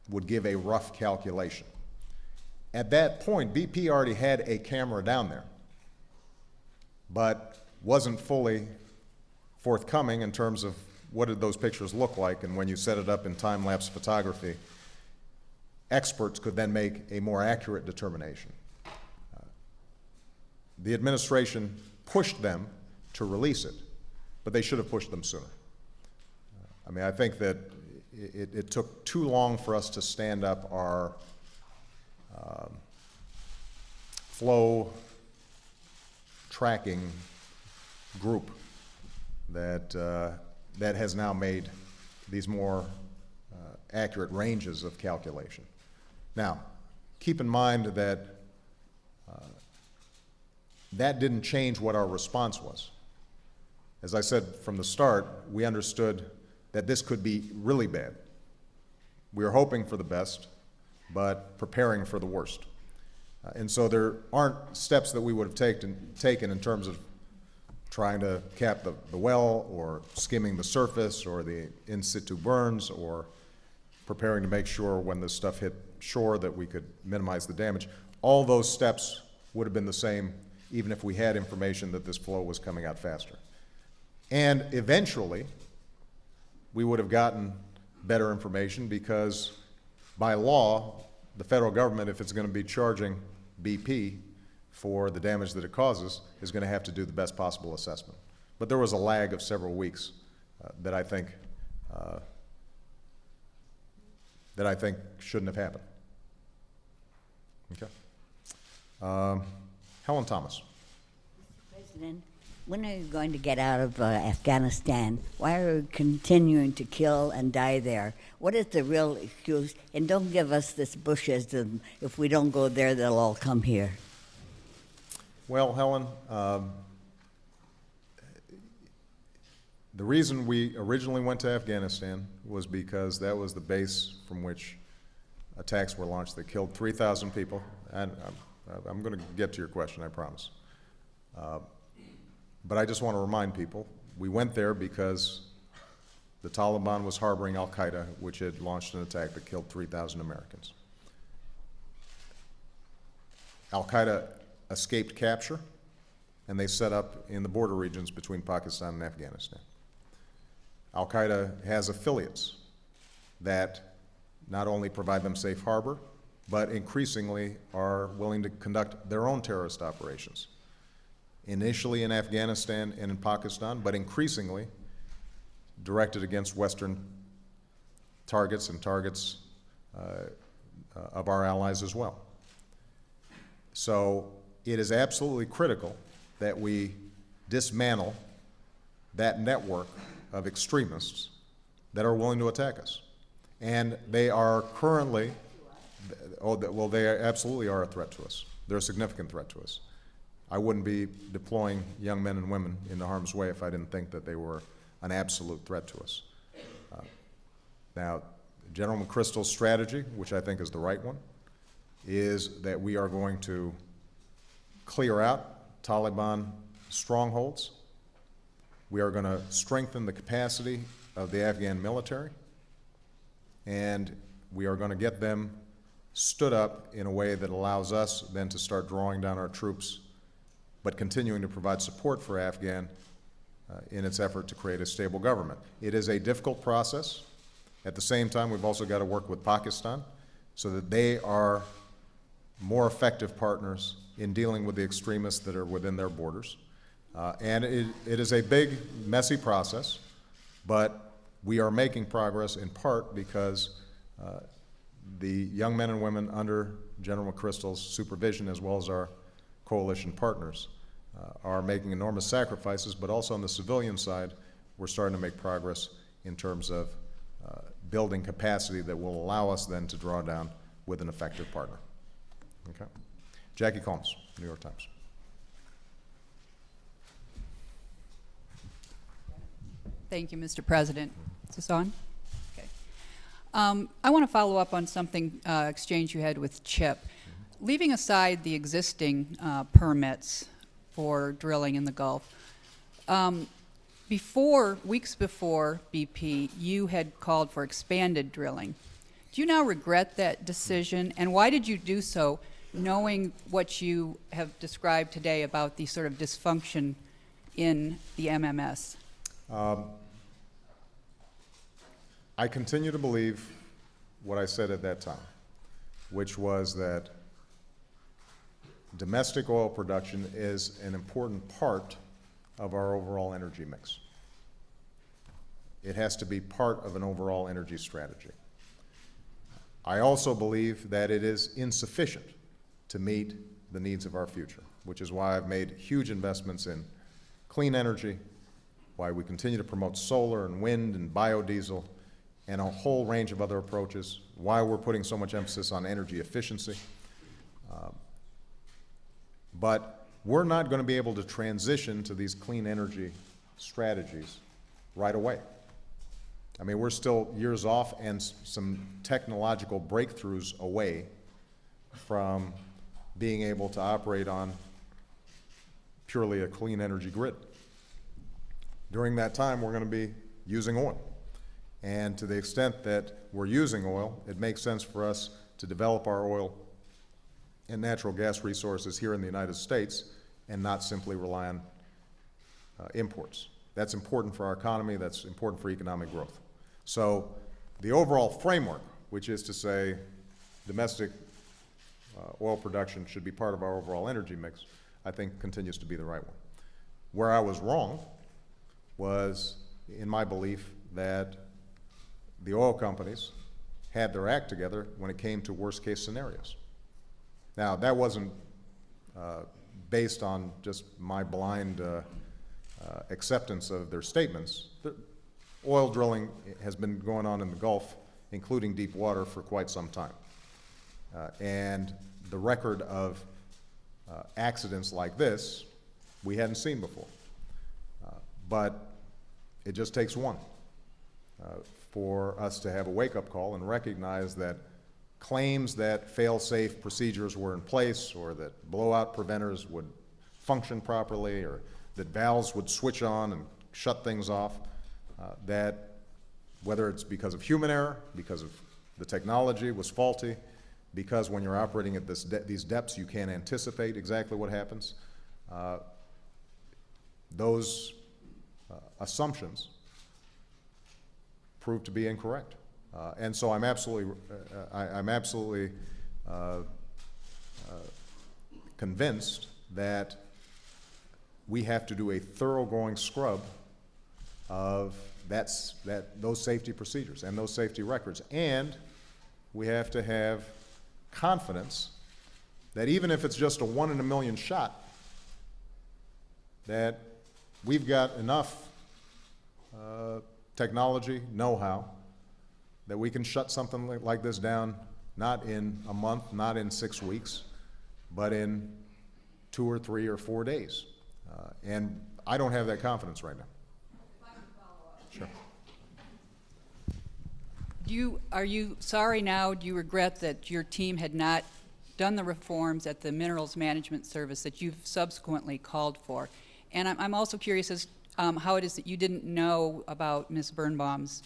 would give a rough calculation. At that point, BP already had a camera down there, but wasn't fully forthcoming in terms of what did those pictures look like, and when you set it up in time-lapse photography, experts could then make a more accurate determination. The administration pushed them to release it, but they should have pushed them sooner. I mean, I think that it took too long for us to stand up our flow tracking group that has now made these more accurate ranges of calculation. Now, keep in mind that that didn't change what our response was. As I said from the start, we understood that this could be really bad. We were hoping for the best, but preparing for the worst. And so there aren't steps that we would have taken in terms of trying to cap the well, or skimming the surface, or the in situ burns, or preparing to make sure when this stuff hit shore that we could minimize the damage. All those steps would have been the same even if we had information that this flow was coming out faster. And eventually, we would have gotten better information, because by law, the federal government, if it's going to be charging BP for the damage that it causes, is going to have to do the best possible assessment. But there was a lag of several weeks that I think shouldn't have happened. Okay. Helen Thomas. President, when are you going to get out of Afghanistan? Why are you continuing to kill and die there? What is the real excuse? And don't give us this Bushism, if we don't go there, they'll all come here. Well, Helen, the reason we originally went to Afghanistan was because that was the base from which attacks were launched that killed 3,000 people. And I'm going to get to your question, I promise. But I just want to remind people, we went there because the Taliban was harboring al-Qaeda, which had launched an attack that killed 3,000 Americans. Al-Qaeda escaped capture, and they set up in the border regions between Pakistan and Afghanistan. Al-Qaeda has affiliates that not only provide them safe harbor, but increasingly are willing to conduct their own terrorist operations. Initially in Afghanistan and in Pakistan, but increasingly directed against Western targets and targets of our allies as well. So it is absolutely critical that we dismantle that network of extremists that are willing to attack us. And they are currently, well, they absolutely are a threat to us. They're a significant threat to us. I wouldn't be deploying young men and women into harm's way if I didn't think that they were an absolute threat to us. Now, General McChrystal's strategy, which I think is the right one, is that we are going to clear out Taliban strongholds. We are going to strengthen the capacity of the Afghan military, and we are going to get them stood up in a way that allows us then to start drawing down our troops, but continuing to provide support for Afghan in its effort to create a stable government. It is a difficult process. At the same time, we've also got to work with Pakistan so that they are more effective partners in dealing with the extremists that are within their borders. And it is a big, messy process, but we are making progress in part because the young men and women under General McChrystal's supervision, as well as our coalition partners, are making enormous sacrifices, but also on the civilian side, we're starting to make progress in terms of building capacity that will allow us then to draw down with an effective partner. Okay. Jackie Combs, New York Times. Thank you, Mr. President. Is this on? Okay. I want to follow up on something exchange you had with Chip. Leaving aside the existing permits for drilling in the Gulf, weeks before BP, you had called for expanded drilling. Do you now regret that decision? And why did you do so, knowing what you have described today about the sort of dysfunction in the MMS? I continue to believe what I said at that time, which was that domestic oil production is an important part of our overall energy mix. It has to be part of an overall energy strategy. I also believe that it is insufficient to meet the needs of our future, which is why I've made huge investments in clean energy, why we continue to promote solar and wind and biodiesel and a whole range of other approaches, why we're putting so much emphasis on energy efficiency. But we're not going to be able to transition to these clean energy strategies right away. I mean, we're still years off and some technological breakthroughs away from being able to operate on purely a clean energy grid. During that time, we're going to be using oil. And to the extent that we're using oil, it makes sense for us to develop our oil and natural gas resources here in the United States and not simply rely on imports. That's important for our economy. That's important for economic growth. So the overall framework, which is to say domestic oil production should be part of our overall energy mix, I think continues to be the right one. Where I was wrong was in my belief that the oil companies had their act together when it came to worst-case scenarios. Now, that wasn't based on just my blind acceptance of their statements. The oil drilling has been going on in the Gulf, including Deepwater, for quite some time. And the record of accidents like this, we hadn't seen before. But it just takes one for us to have a wake-up call and recognize that claims that fail-safe procedures were in place or that blowout preventers would function properly or that valves would switch on and shut things off, that whether it's because of human error, because of the technology was faulty, because when you're operating at these depths you can't anticipate exactly what happens, those assumptions proved to be incorrect. And so I'm absolutely convinced that we have to do a thoroughgoing scrub of those safety procedures and those safety records. And we have to have confidence that even if it's just a 1 in a million shot, that we've got enough technology, know-how, that we can shut something like this down not in a month, not in 6 weeks, but in 2 or 3 or 4 days. And I don't have that confidence right now. If I can follow up. Sure. Are you sorry now, do you regret that your team had not done the reforms at the Minerals Management Service that you've subsequently called for? And I'm also curious as how it is that you didn't know about Ms. Birnbaum's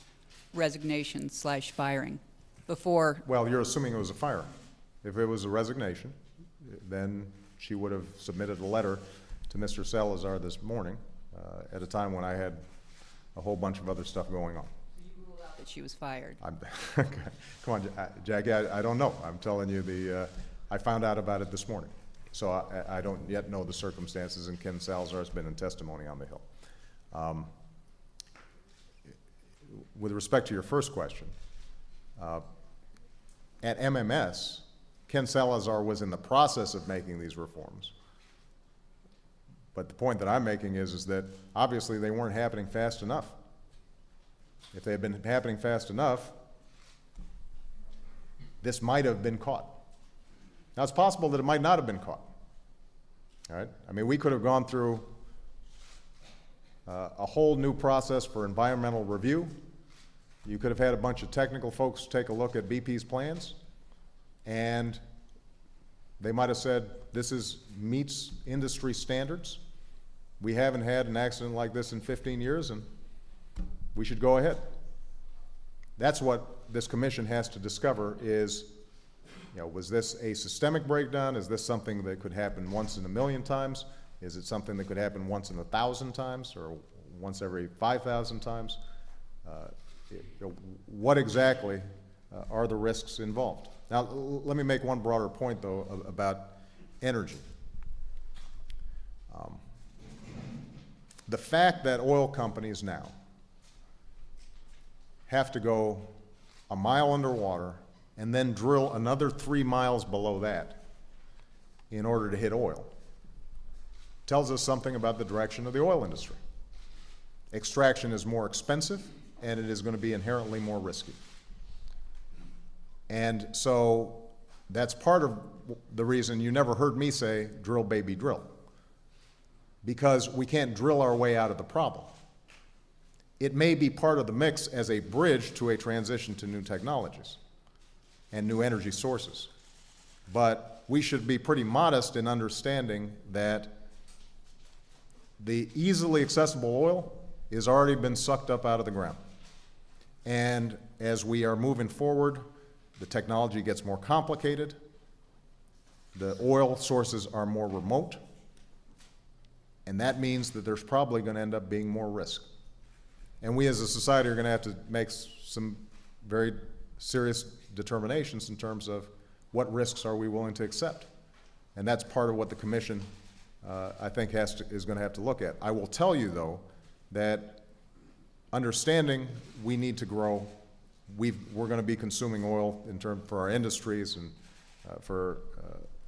resignation/firing before. Well, you're assuming it was a firing. If it was a resignation, then she would have submitted a letter to Mr. Salazar this morning at a time when I had a whole bunch of other stuff going on. You ruled out that she was fired. Come on, Jackie, I don't know. I'm telling you, I found out about it this morning. So I don't yet know the circumstances, and Ken Salazar's been in testimony on the Hill. With respect to your first question, at MMS, Ken Salazar was in the process of making these reforms. But the point that I'm making is that obviously they weren't happening fast enough. If they had been happening fast enough, this might have been caught. Now, it's possible that it might not have been caught. All right? I mean, we could have gone through a whole new process for environmental review. You could have had a bunch of technical folks take a look at BP's plans, and they might have said, this meets industry standards. We haven't had an accident like this in 15 years, and we should go ahead. That's what this commission has to discover is, was this a systemic breakdown? Is this something that could happen once in a million times? Is it something that could happen once in 1,000 times or once every 5,000 times? What exactly are the risks involved? Now, let me make one broader point, though, about energy. the fact that oil companies now have to go a mile underwater and then drill another 3 miles below that in order to hit oil tells us something about the direction of the oil industry. Extraction is more expensive, and it is going to be inherently more risky. And so that's part of the reason you never heard me say, drill, baby, drill. Because we can't drill our way out of the problem. It may be part of the mix as a bridge to a transition to new technologies and new energy sources. But we should be pretty modest in understanding that the easily accessible oil has already been sucked up out of the ground. And as we are moving forward, the technology gets more complicated, the oil sources are more remote, and that means that there's probably going to end up being more risk. And we as a society are going to have to make some very serious determinations in terms of what risks are we willing to accept. And that's part of what the Commission, I think, is going to have to look at. I will tell you, though, that understanding we need to grow, we're going to be consuming oil for our industries and for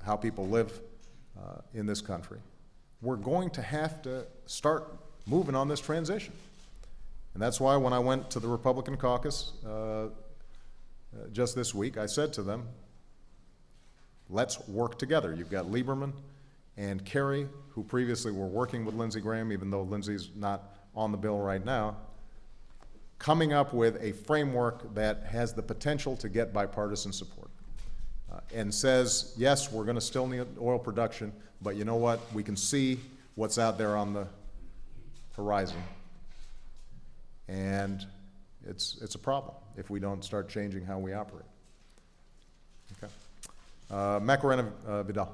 how people live in this country. We're going to have to start moving on this transition. And that's why when I went to the Republican caucus just this week, I said to them, let's work together. You've got Lieberman and Kerry, who previously were working with Lindsey Graham, even though Lindsey's not on the bill right now, coming up with a framework that has the potential to get bipartisan support and says, yes, we're going to still need oil production, but you know what? We can see what's out there on the horizon. And it's a problem if we don't start changing how we operate. Okay. Macarena Vidal.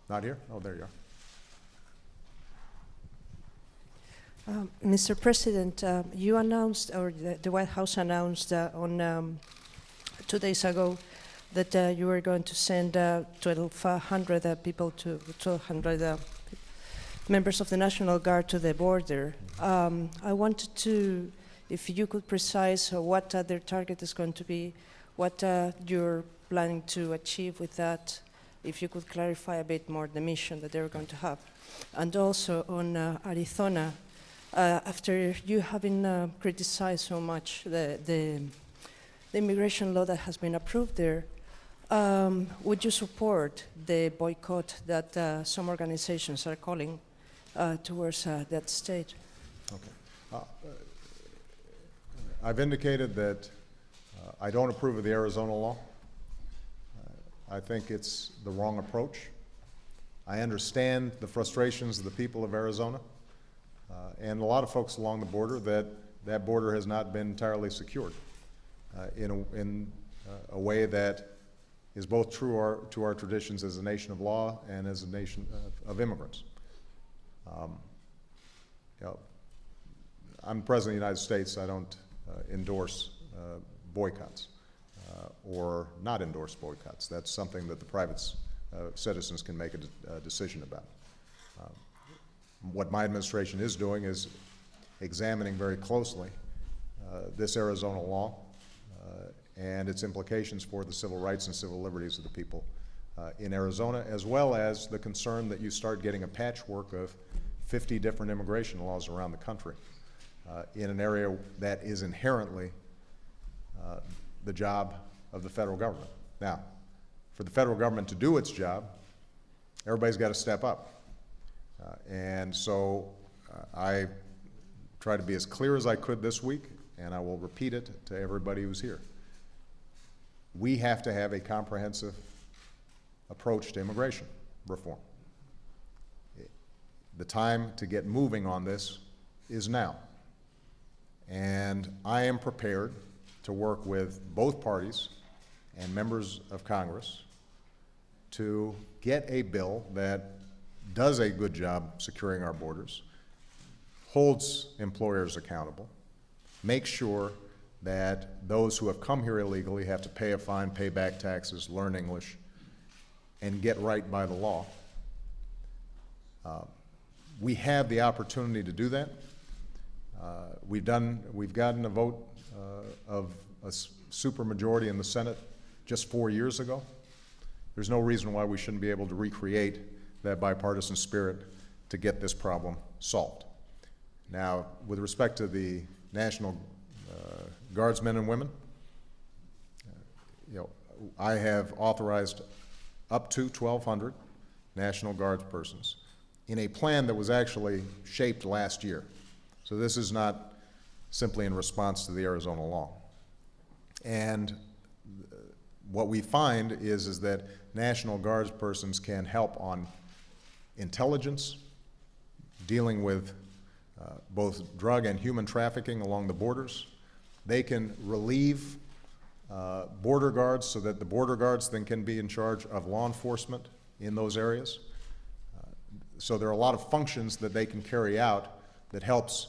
Not here? Oh, there you are. Mr. President, you announced, or the White House announced on 2 days ago that you were going to send 1,200 people to 1,200 members of the National Guard to the border. I wanted to, if you could precise what their target is going to be, what you're planning to achieve with that, if you could clarify a bit more the mission that they're going to have. And also on Arizona, after you having criticized so much the immigration law that has been approved there, would you support the boycott that some organizations are calling towards that state? Okay. I've indicated that I don't approve of the Arizona law. I think it's the wrong approach. I understand the frustrations of the people of Arizona and a lot of folks along the border that border has not been entirely secured in a way that is both true to our traditions as a nation of law and as a nation of immigrants. I'm President of the United States. I don't endorse boycotts or not endorse boycotts. That's something that the private citizens can make a decision about. What my administration is doing is examining very closely this Arizona law and its implications for the civil rights and civil liberties of the people in Arizona, as well as the concern that you start getting a patchwork of 50 different immigration laws around the country in an area that is inherently the job of the federal government. Now, for the federal government to do its job, everybody's got to step up. And so I tried to be as clear as I could this week, and I will repeat it to everybody who's here. We have to have a comprehensive approach to immigration reform. The time to get moving on this is now. And I am prepared to work with both parties and members of Congress to get a bill that does a good job securing our borders, holds employers accountable, makes sure that those who have come here illegally have to pay a fine, pay back taxes, learn English, and get right by the law. We have the opportunity to do that. We've gotten a vote of a supermajority in the Senate just 4 years ago. There's no reason why we shouldn't be able to recreate that bipartisan spirit to get this problem solved. Now, with respect to the National Guardsmen and women, I have authorized up to 1,200 National Guard persons in a plan that was actually shaped last year. So this is not simply in response to the Arizona law. And what we find is that National Guards persons can help on intelligence, dealing with both drug and human trafficking along the borders. They can relieve border guards so that the border guards then can be in charge of law enforcement in those areas. So there are a lot of functions that they can carry out that helps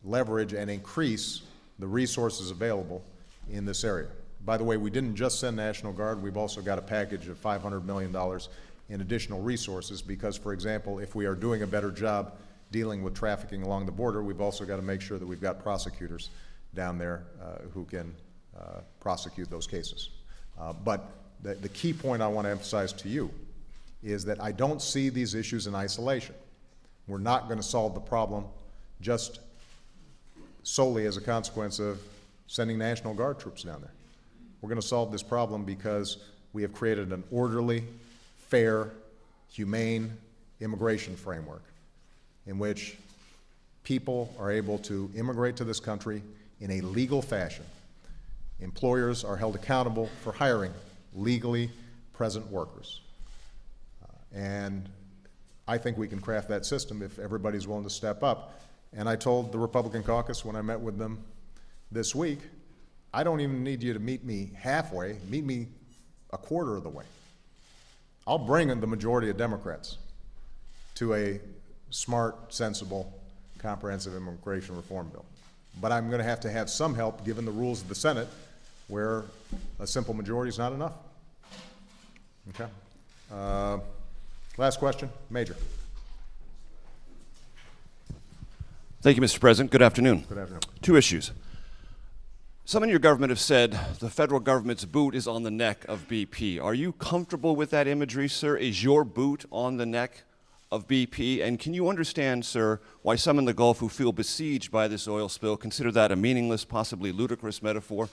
leverage and increase the resources available in this area. By the way, we didn't just send National Guard, we've also got a package of $500 million in additional resources because, for example, if we are doing a better job dealing with trafficking along the border, we've also got to make sure that we've got prosecutors down there who can prosecute those cases. But the key point I want to emphasize to you is that I don't see these issues in isolation. We're not going to solve the problem just solely as a consequence of sending National Guard troops down there. We're going to solve this problem because we have created an orderly, fair, humane immigration framework in which people are able to immigrate to this country in a legal fashion. Employers are held accountable for hiring legally present workers. And I think we can craft that system if everybody's willing to step up. And I told the Republican caucus when I met with them this week, I don't even need you to meet me halfway, meet me a quarter of the way. I'll bring in the majority of Democrats to a smart, sensible, comprehensive immigration reform bill. But I'm going to have some help given the rules of the Senate where a simple majority is not enough. Okay. Last question, Major. Thank you, Mr. President. Good afternoon. Good afternoon. 2 issues. Some in your government have said the federal government's boot is on the neck of BP. Are you comfortable with that imagery, sir? Is your boot on the neck of BP? And can you understand, sir, why some in the Gulf who feel besieged by this oil spill consider that a meaningless, possibly ludicrous metaphor?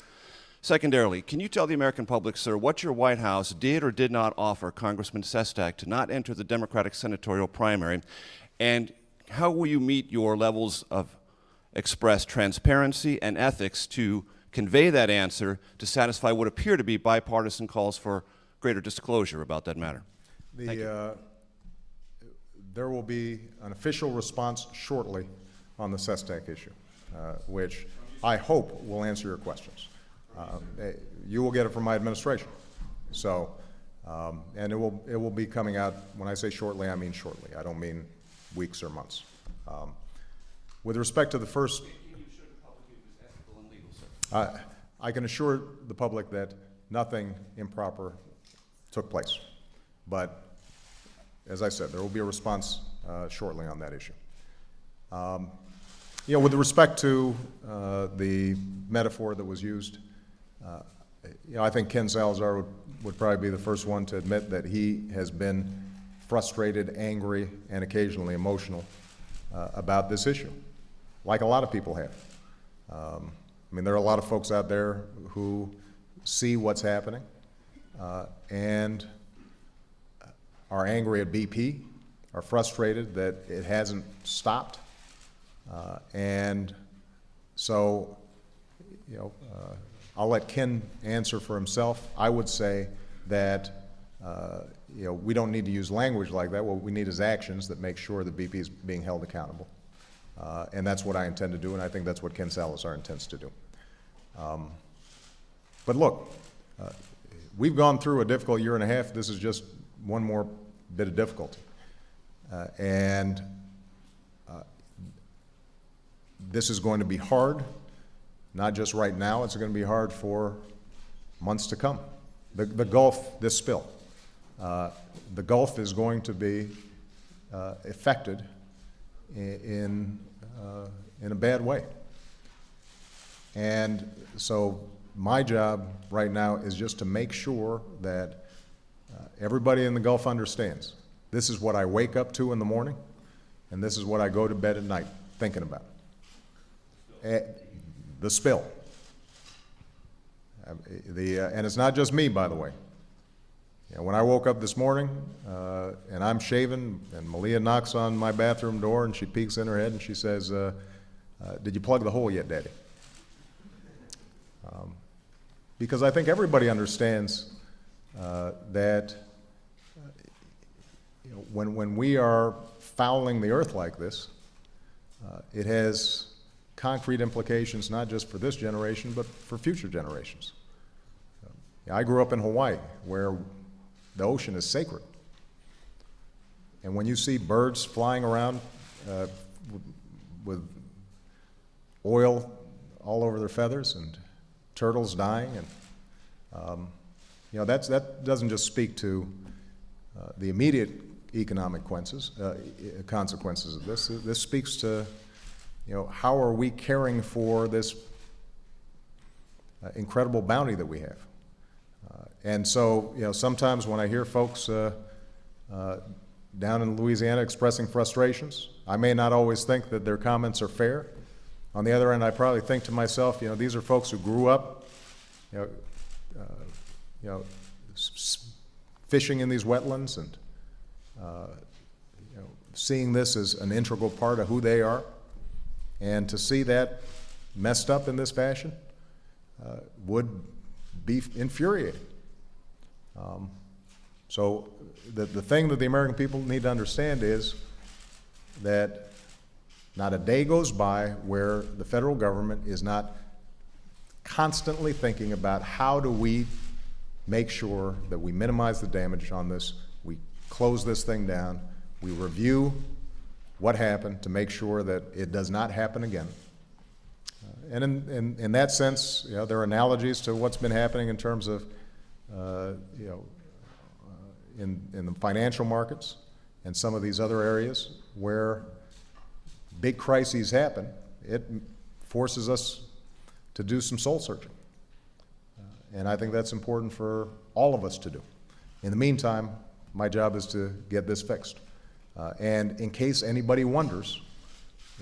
Secondarily, can you tell the American public, sir, what your White House did or did not offer Congressman Sestak to not enter the Democratic senatorial primary? And how will you meet your levels of expressed transparency and ethics to convey that answer to satisfy what appear to be bipartisan calls for greater disclosure about that matter? Thank you. There will be an official response shortly on the Sestak issue, which I hope will answer your questions. You will get it from my administration. So, and it will be coming out, when I say shortly, I mean shortly. I don't mean weeks or months. With respect to the first, I can assure the public that nothing improper took place. But as I said, there will be a response shortly on that issue. With respect to the metaphor that was used, I think Ken Salazar would probably be the first one to admit that he has been frustrated, angry, and occasionally emotional about this issue, like a lot of people have. There are a lot of folks out there who see what's happening and are angry at BP, are frustrated that it hasn't stopped. And so, I'll let Ken answer for himself. I would say that we don't need to use language like that. What we need is actions that make sure that BP is being held accountable. And that's what I intend to do, and I think that's what Ken Salazar intends to do. But look, we've gone through a difficult year and a half. This is just one more bit of difficulty. And this is going to be hard, not just right now. It's going to be hard for months to come. The Gulf, this spill, the Gulf is going to be affected in a bad way. And so my job right now is just to make sure that everybody in the Gulf understands this is what I wake up to in the morning, and this is what I go to bed at night thinking about. The spill. And it's not just me, by the way. You know, when I woke up this morning and I'm shaving, and Malia knocks on my bathroom door and she peeks in her head and she says, did you plug the hole yet, Daddy? Because I think everybody understands that you know, when we are fouling the earth like this, it has concrete implications not just for this generation, but for future generations. I grew up in Hawaii, where the ocean is sacred. And when you see birds flying around with oil all over their feathers and turtles dying, and you know, that doesn't just speak to the immediate economic consequences of this. This speaks to, you know, how are we caring for this incredible bounty that we have? And so, you know, sometimes when I hear folks down in Louisiana expressing frustrations, I may not always think that their comments are fair. On the other end, I probably think to myself, you know, these are folks who grew up, you know, fishing in these wetlands and you know, seeing this as an integral part of who they are. And to see that messed up in this fashion would be infuriating. So the thing that the American people need to understand is that not a day goes by where the federal government is not constantly thinking about how do we make sure that we minimize the damage on this, we close this thing down, we review what happened to make sure that it does not happen again. And in that sense, you know, there are analogies to what's been happening in terms of, you know, in the financial markets and some of these other areas where big crises happen. It forces us to do some soul searching. And I think that's important for all of us to do. In the meantime, my job is to get this fixed. And in case anybody wonders,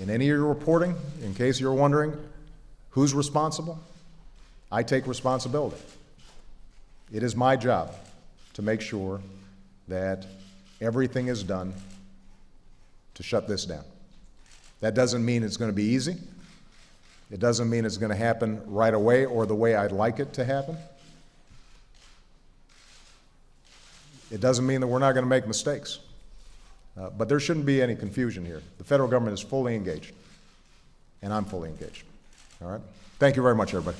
in any of your reporting, in case you're wondering who's responsible, I take responsibility. It is my job to make sure that everything is done to shut this down. That doesn't mean it's going to be easy. It doesn't mean it's going to happen right away or the way I'd like it to happen. It doesn't mean that we're not going to make mistakes. But there shouldn't be any confusion here. The federal government is fully engaged, and I'm fully engaged. All right? Thank you very much, everybody.